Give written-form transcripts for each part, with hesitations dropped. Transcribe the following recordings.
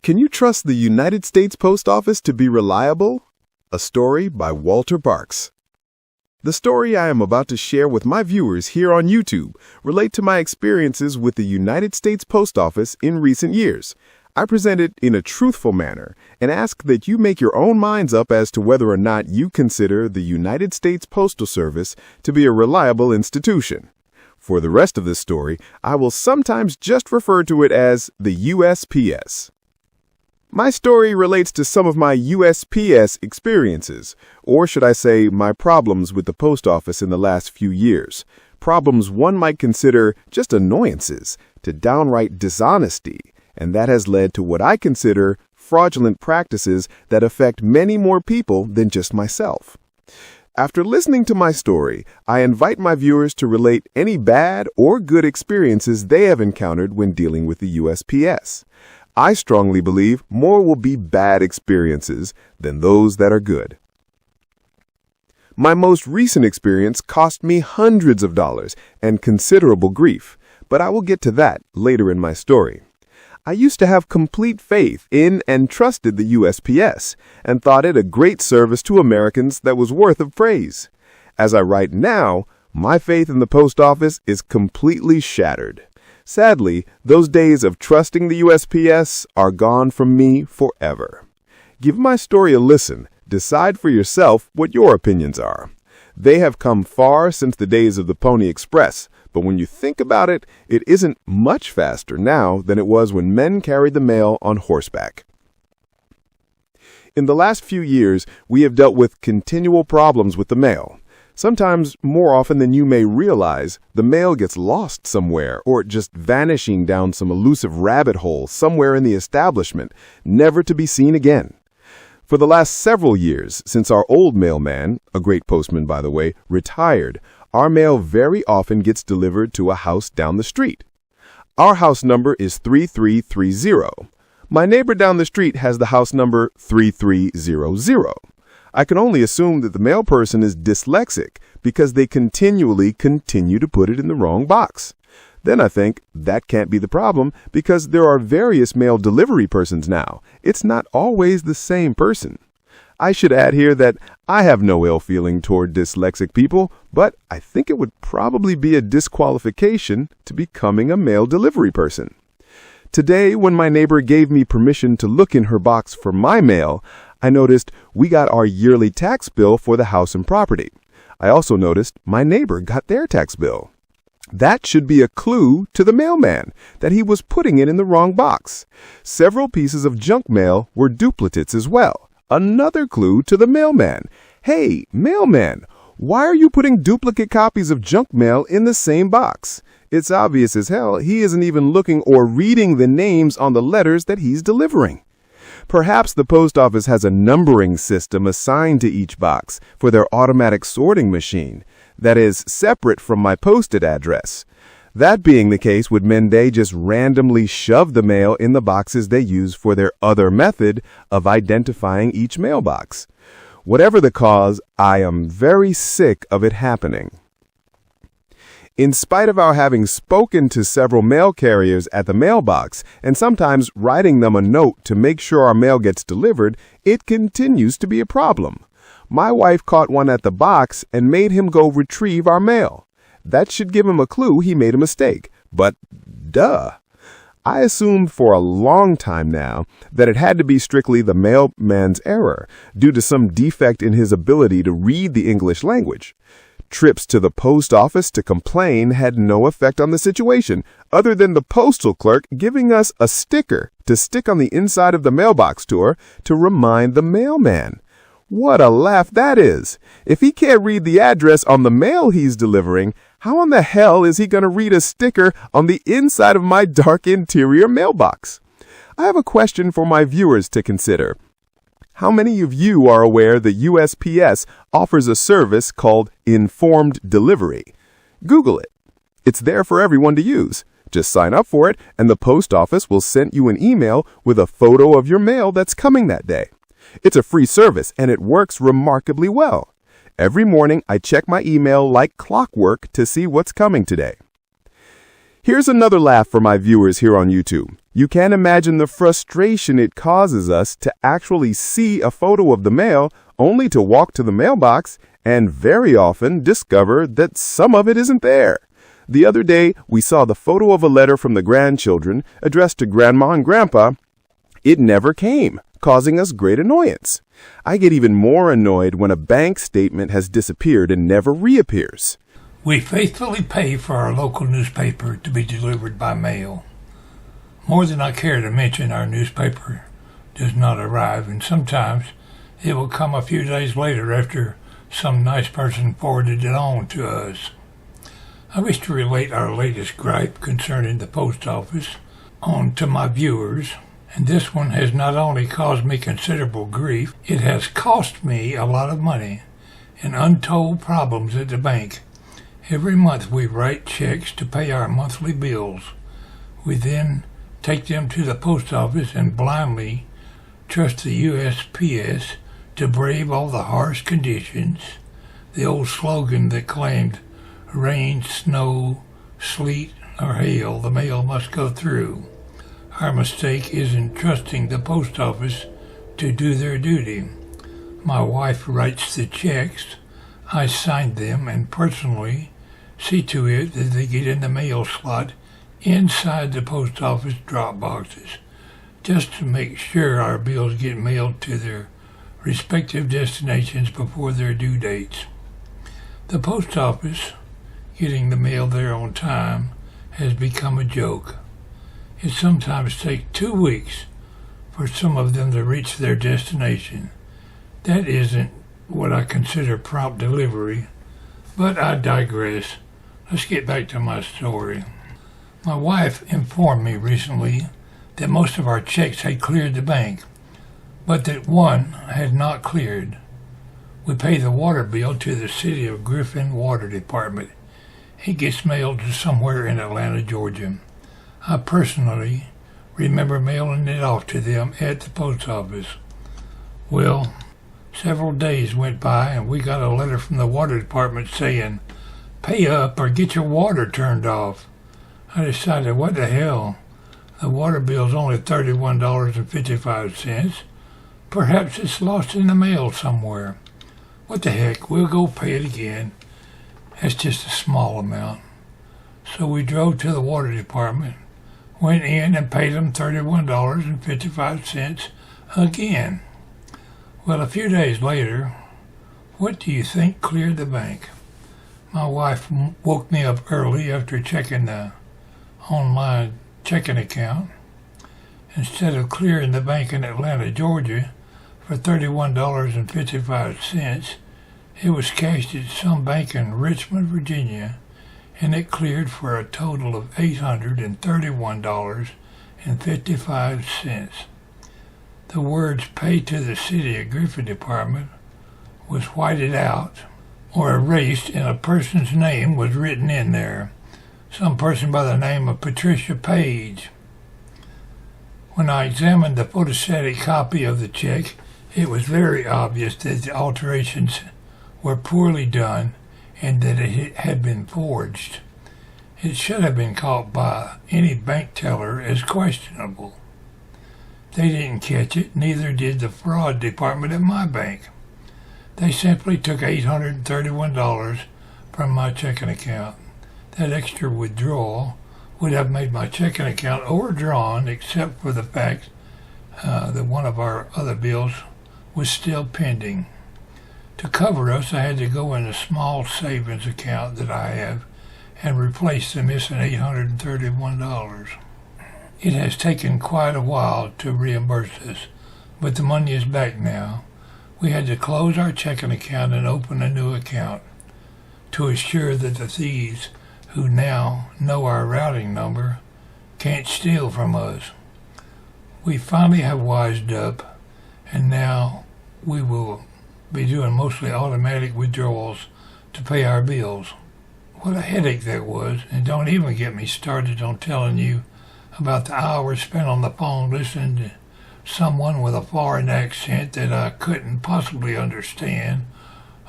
Can you trust the United States Post Office to be reliable? A story by Walter Parks. The story I am about to share with my viewers here on YouTube relate to my experiences with the United States Post Office in recent years. I present it in a truthful manner and ask that you make your own minds up as to whether or not you consider the United States Postal Service to be a reliable institution. For the rest of this story, I will sometimes just refer to it as the U.S.P.S. My story relates to some of my U.S.P.S. experiences, or should I say my problems with the post office in the last few years. Problems one might consider just annoyances to downright dishonesty, and that has led to what I consider fraudulent practices that affect many more people than just myself. After listening to my story, I invite my viewers to relate any bad or good experiences they have encountered when dealing with the U.S.P.S. I strongly believe more will be bad experiences than those that are good. My most recent experience cost me hundreds of dollars and considerable grief, but I will get to that later in my story. I used to have complete faith in and trusted the U.S.P.S. and thought it a great service to Americans that was worth of praise. As I write now, my faith in the post office is completely shattered. Sadly, those days of trusting the U.S.P.S. are gone from me forever. Give my story a listen. Decide for yourself what your opinions are. They have come far since the days of the Pony Express, but when you think about it, it isn't much faster now than it was when men carried the mail on horseback. In the last few years, we have dealt with continual problems with the mail. Sometimes, more often than you may realize, the mail gets lost somewhere or just vanishing down some elusive rabbit hole somewhere in the establishment, never to be seen again. For the last several years, since our old mailman, a great postman by the way, retired, our mail very often gets delivered to a house down the street. Our house number is 3330. My neighbor down the street has the house number 3300. I can only assume that the mail person is dyslexic because they continue to put it in the wrong box. Then I think that can't be the problem because there are various mail delivery persons now. It's not always the same person. I should add here that I have no ill feeling toward dyslexic people, but I think it would probably be a disqualification to becoming a mail delivery person. Today, when my neighbor gave me permission to look in her box for my mail, I noticed we got our yearly tax bill for the house and property. I also noticed my neighbor got their tax bill. That should be a clue to the mailman that he was putting it in the wrong box. Several pieces of junk mail were duplicates as well. Another clue to the mailman. Hey, mailman, why are you putting duplicate copies of junk mail in the same box? It's obvious as hell he isn't even looking or reading the names on the letters that he's delivering. Perhaps the post office has a numbering system assigned to each box for their automatic sorting machine that is separate from my posted address. That being the case, would they just randomly shove the mail in the boxes they use for their other method of identifying each mailbox? Whatever the cause, I am very sick of it happening. In spite of our having spoken to several mail carriers at the mailbox and sometimes writing them a note to make sure our mail gets delivered, it continues to be a problem. My wife caught one at the box and made him go retrieve our mail. That should give him a clue he made a mistake. But duh. I assumed for a long time now that it had to be strictly the mailman's error due to some defect in his ability to read the English language. Trips to the post office to complain had no effect on the situation, other than the postal clerk giving us a sticker to stick on the inside of the mailbox door to remind the mailman. What a laugh that is! If he can't read the address on the mail he's delivering, how in the hell is he going to read a sticker on the inside of my dark interior mailbox? I have a question for my viewers to consider. How many of you are aware the U.S.P.S. offers a service called informed delivery? Google it. It's there for everyone to use. Just sign up for it, and the post office will send you an email with a photo of your mail that's coming that day. It's a free service, and it works remarkably well. Every morning, I check my email like clockwork to see what's coming today. Here's another laugh for my viewers here on YouTube. You can't imagine the frustration it causes us to actually see a photo of the mail only to walk to the mailbox and very often discover that some of it isn't there. The other day, we saw the photo of a letter from the grandchildren addressed to Grandma and Grandpa. It never came, causing us great annoyance. I get even more annoyed when a bank statement has disappeared and never reappears. We faithfully pay for our local newspaper to be delivered by mail. More than I care to mention, our newspaper does not arrive, and sometimes it will come a few days later after some nice person forwarded it on to us. I wish to relate our latest gripe concerning the post office on to my viewers, and this one has not only caused me considerable grief, it has cost me a lot of money and untold problems at the bank. Every month we write checks to pay our monthly bills. We then take them to the post office and blindly trust the U.S.P.S. to brave all the harsh conditions. The old slogan that claimed, rain, snow, sleet, or hail, the mail must go through. Our mistake is in trusting the post office to do their duty. My wife writes the checks, I sign them, and personally see to it that they get in the mail slot inside the post office drop boxes, just to make sure our bills get mailed to their respective destinations before their due dates. The post office, getting the mail there on time, has become a joke. It sometimes takes 2 weeks for some of them to reach their destination. That isn't what I consider prompt delivery, but I digress. Let's get back to my story. My wife informed me recently that most of our checks had cleared the bank, but that one had not cleared. We pay the water bill to the City of Griffin Water Department. It gets mailed to somewhere in Atlanta, Georgia. I personally remember mailing it off to them at the post office. Well, several days went by and we got a letter from the water department saying, pay up or get your water turned off. I decided, what the hell? The water bill's only $31.55. Perhaps it's lost in the mail somewhere. What the heck, we'll go pay it again. That's just a small amount. So we drove to the water department, went in and paid them $31.55 again. Well, a few days later, what do you think cleared the bank? My wife woke me up early after checking the online checking account. Instead of clearing the bank in Atlanta, Georgia for $31.55, it was cashed at some bank in Richmond, Virginia, and it cleared for a total of $831.55. The words paid to the City of Griffin Department was whited out or erased, and a person's name was written in there. Some person by the name of Patricia Page. When I examined the photostatic copy of the check, it was very obvious that the alterations were poorly done and that it had been forged. It should have been caught by any bank teller as questionable. They didn't catch it, neither did the fraud department at my bank. They simply took $831 from my checking account. That extra withdrawal would have made my checking account overdrawn, except for the fact that one of our other bills was still pending. To cover us, I had to go in a small savings account that I have and replace the missing $831. It has taken quite a while to reimburse us, but the money is back now. We had to close our checking account and open a new account to assure that the thieves, who now know our routing number, can't steal from us. We finally have wised up, and now we will be doing mostly automatic withdrawals to pay our bills. What a headache that was, and don't even get me started on telling you about the hours spent on the phone listening to someone with a foreign accent that I couldn't possibly understand,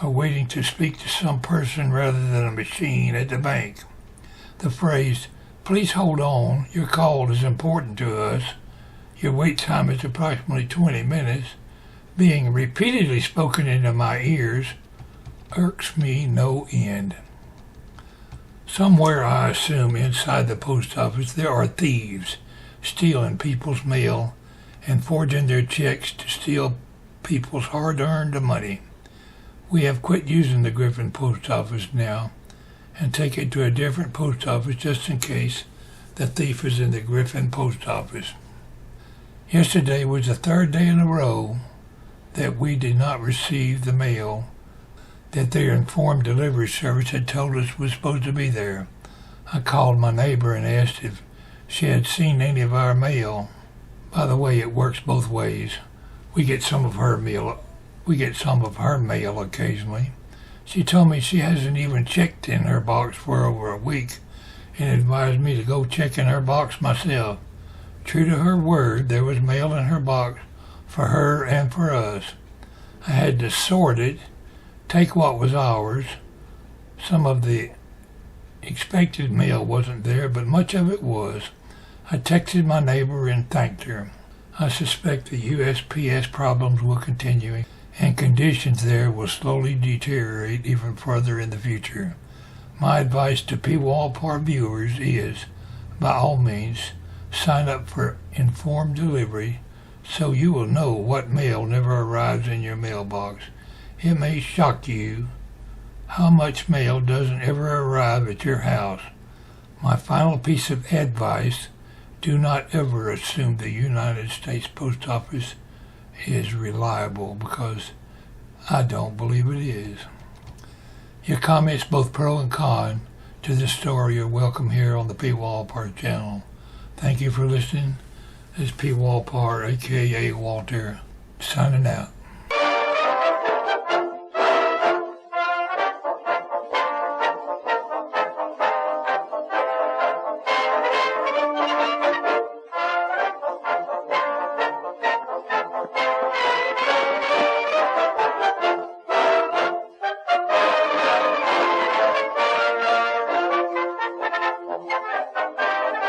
or waiting to speak to some person rather than a machine at the bank. The phrase, Please hold on. Your call is important to us. Your wait time is approximately 20 minutes. Being repeatedly spoken into my ears irks me no end. Somewhere, I assume, inside the post office, there are thieves stealing people's mail and forging their checks to steal people's hard-earned money. We have quit using the Griffin post office now and take it to a different post office just in case the thief is in the Griffin post office. Yesterday was the third day in a row that we did not receive the mail that their informed delivery service had told us was supposed to be there. I called my neighbor and asked if she had seen any of our mail. By the way, it works both ways. We get some of her mail occasionally. She told me she hasn't even checked in her box for over a week and advised me to go check in her box myself. True to her word, there was mail in her box for her and for us. I had to sort it, take what was ours. Some of the expected mail wasn't there, but much of it was. I texted my neighbor and thanked her. I suspect the U.S.P.S. problems will continue, and conditions there will slowly deteriorate even further in the future. My advice to Pwalpar viewers is, by all means, sign up for informed delivery so you will know what mail never arrives in your mailbox. It may shock you how much mail doesn't ever arrive at your house. My final piece of advice: do not ever assume the United States Post Office is reliable, because I don't believe it is. Your comments, both pro and con, to this story are welcome here on the Pwalpar channel. Thank you for listening. This is Pwalpar, aka Walter, signing out.